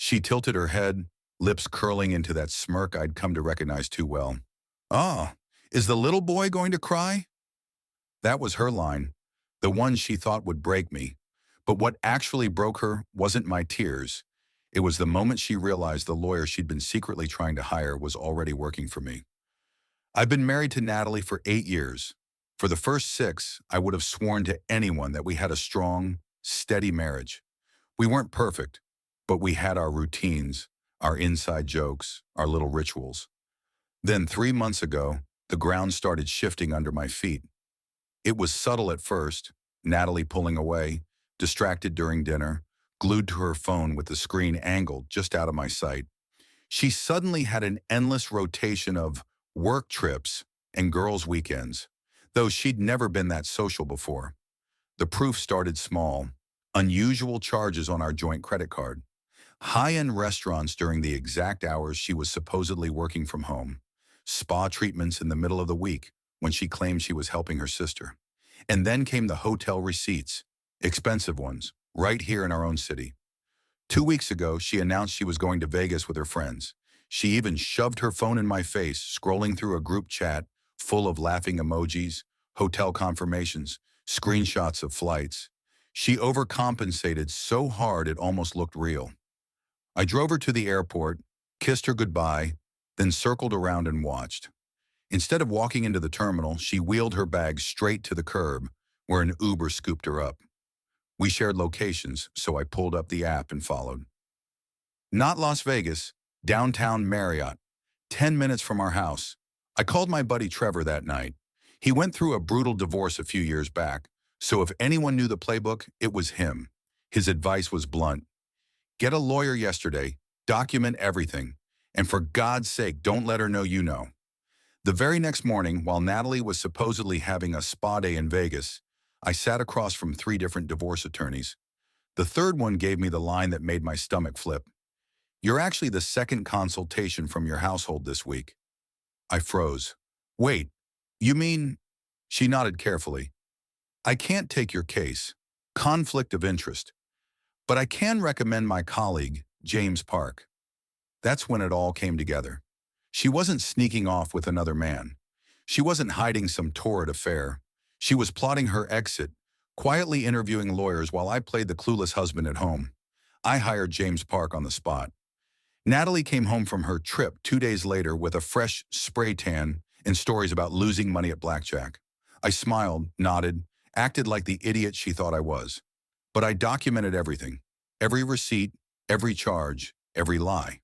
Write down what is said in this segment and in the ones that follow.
She tilted her head, lips curling into that smirk I'd come to recognize too well. "Ah, is the little boy going to cry?" That was her line, the one she thought would break me. But what actually broke her wasn't my tears. It was the moment she realized the lawyer she'd been secretly trying to hire was already working for me. I've been married to Natalie for 8 years. For the first 6, I would have sworn to anyone that we had a strong, steady marriage. We weren't perfect, but we had our routines, our inside jokes, our little rituals. Then 3 months ago, the ground started shifting under my feet. It was subtle at first, Natalie pulling away, distracted during dinner, glued to her phone with the screen angled just out of my sight. She suddenly had an endless rotation of work trips and girls' weekends, though she'd never been that social before. The proof started small: unusual charges on our joint credit card, high-end restaurants during the exact hours she was supposedly working from home, spa treatments in the middle of the week when she claimed she was helping her sister. And then came the hotel receipts, expensive ones, right here in our own city. 2 weeks ago, she announced she was going to Vegas with her friends. She even shoved her phone in my face, scrolling through a group chat full of laughing emojis, hotel confirmations, screenshots of flights. She overcompensated so hard it almost looked real. I drove her to the airport, kissed her goodbye, then circled around and watched. Instead of walking into the terminal, she wheeled her bag straight to the curb, where an Uber scooped her up. We shared locations, so I pulled up the app and followed. Not Las Vegas, downtown Marriott, 10 minutes from our house. I called my buddy Trevor that night. He went through a brutal divorce a few years back, so if anyone knew the playbook, it was him. His advice was blunt: get a lawyer yesterday, document everything, and for God's sake, don't let her know you know. The very next morning, while Natalie was supposedly having a spa day in Vegas, I sat across from 3 different divorce attorneys. The third one gave me the line that made my stomach flip: "You're actually the second consultation from your household this week." I froze. "Wait, you mean?" She nodded carefully. "I can't take your case. Conflict of interest. But I can recommend my colleague, James Park." That's when it all came together. She wasn't sneaking off with another man. She wasn't hiding some torrid affair. She was plotting her exit, quietly interviewing lawyers while I played the clueless husband at home. I hired James Park on the spot. Natalie came home from her trip 2 days later with a fresh spray tan and stories about losing money at blackjack. I smiled, nodded, acted like the idiot she thought I was. But I documented everything: every receipt, every charge, every lie.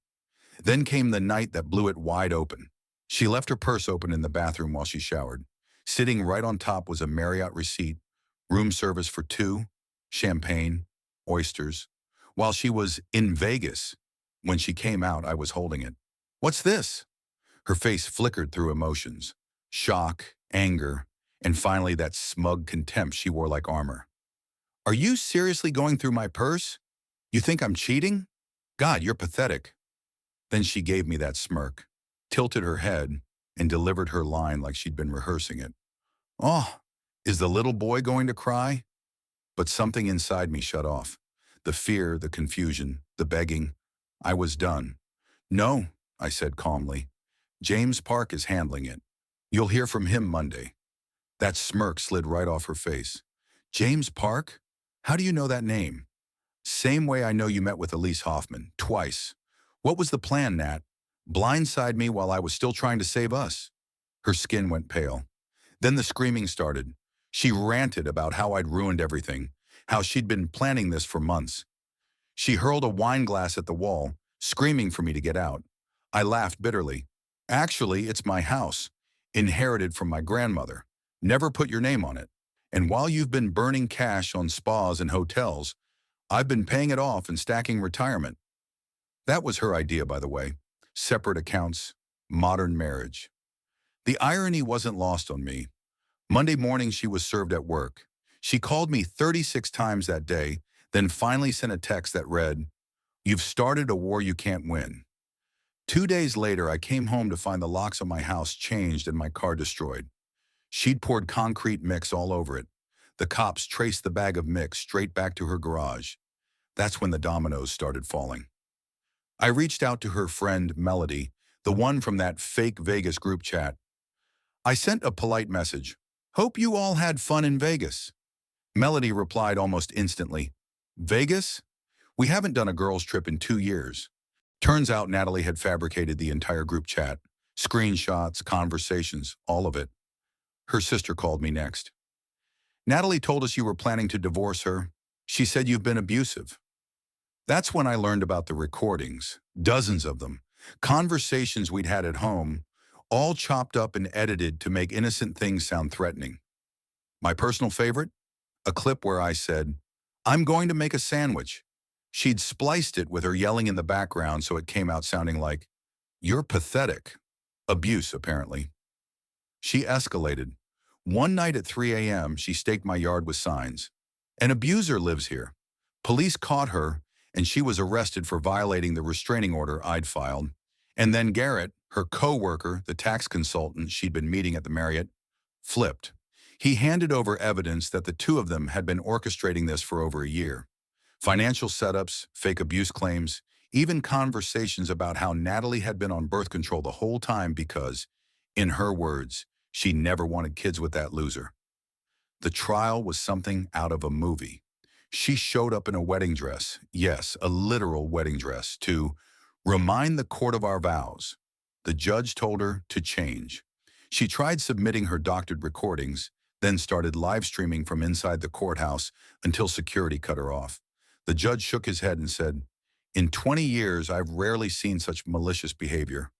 Then came the night that blew it wide open. She left her purse open in the bathroom while she showered. Sitting right on top was a Marriott receipt, room service for 2, champagne, oysters. While she was in Vegas, when she came out, I was holding it. "What's this?" Her face flickered through emotions: shock, anger, and finally that smug contempt she wore like armor. "Are you seriously going through my purse? You think I'm cheating? God, you're pathetic." Then she gave me that smirk, tilted her head, and delivered her line like she'd been rehearsing it. "Oh, is the little boy going to cry?" But something inside me shut off. The fear, the confusion, the begging. I was done. "No," I said calmly. "James Park is handling it. You'll hear from him Monday." That smirk slid right off her face. "James Park? How do you know that name?" "Same way I know you met with Elise Hoffman, twice. What was the plan, Nat? Blindside me while I was still trying to save us?" Her skin went pale. Then the screaming started. She ranted about how I'd ruined everything, how she'd been planning this for months. She hurled a wine glass at the wall, screaming for me to get out. I laughed bitterly. "Actually, it's my house, inherited from my grandmother. Never put your name on it. And while you've been burning cash on spas and hotels, I've been paying it off and stacking retirement." That was her idea, by the way. Separate accounts, modern marriage. The irony wasn't lost on me. Monday morning, she was served at work. She called me 36 times that day, then finally sent a text that read, "You've started a war you can't win." 2 days later, I came home to find the locks on my house changed and my car destroyed. She'd poured concrete mix all over it. The cops traced the bag of mix straight back to her garage. That's when the dominoes started falling. I reached out to her friend, Melody, the one from that fake Vegas group chat. I sent a polite message. Hope you all had fun in Vegas. Melody replied almost instantly. Vegas? We haven't done a girls' trip in 2 years. Turns out Natalie had fabricated the entire group chat. Screenshots, conversations, all of it. Her sister called me next. Natalie told us you were planning to divorce her. She said you've been abusive. That's when I learned about the recordings, dozens of them, conversations we'd had at home, all chopped up and edited to make innocent things sound threatening. My personal favorite? A clip where I said, I'm going to make a sandwich. She'd spliced it with her yelling in the background so it came out sounding like, you're pathetic. Abuse, apparently. She escalated. One night at 3 a.m., she staked my yard with signs. An abuser lives here. Police caught her, and she was arrested for violating the restraining order I'd filed. And then Garrett, her coworker, the tax consultant she'd been meeting at the Marriott, flipped. He handed over evidence that the two of them had been orchestrating this for over a year. Financial setups, fake abuse claims, even conversations about how Natalie had been on birth control the whole time because, in her words, she never wanted kids with that loser. The trial was something out of a movie. She showed up in a wedding dress, yes, a literal wedding dress, to remind the court of our vows. The judge told her to change. She tried submitting her doctored recordings, then started live streaming from inside the courthouse until security cut her off. The judge shook his head and said, in 20 years, I've rarely seen such malicious behavior.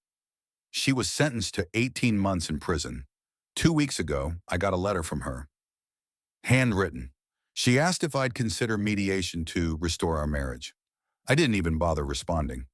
She was sentenced to 18 months in prison. 2 weeks ago, I got a letter from her. Handwritten. She asked if I'd consider mediation to restore our marriage. I didn't even bother responding.